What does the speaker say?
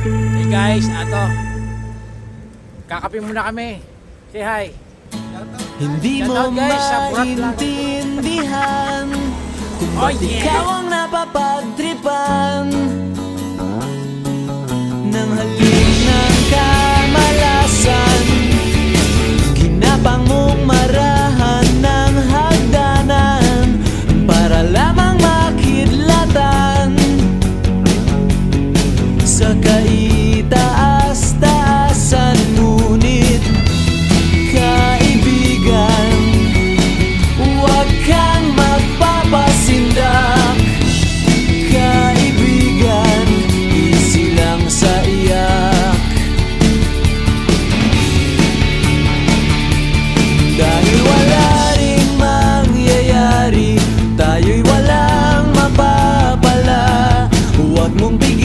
Hey guys, kakape muna kami. Say hi. Hindi mo Shoutout, guys, sa Burat lang. maintindihan kung Oh, ba't yeah. ikaw ang napapagtripan ng halik ng kamalasan. Ginapang mong marahan ng hagdanan para lamang makidlatan sa kaitaas-taasan. Ngunit kaibigan, huwag kang magpapasindak. Kaibigan, easy lang sa iyak. Dahil wala ring mangyayari, tayo'y walang mapapala. Huwag mong bigyan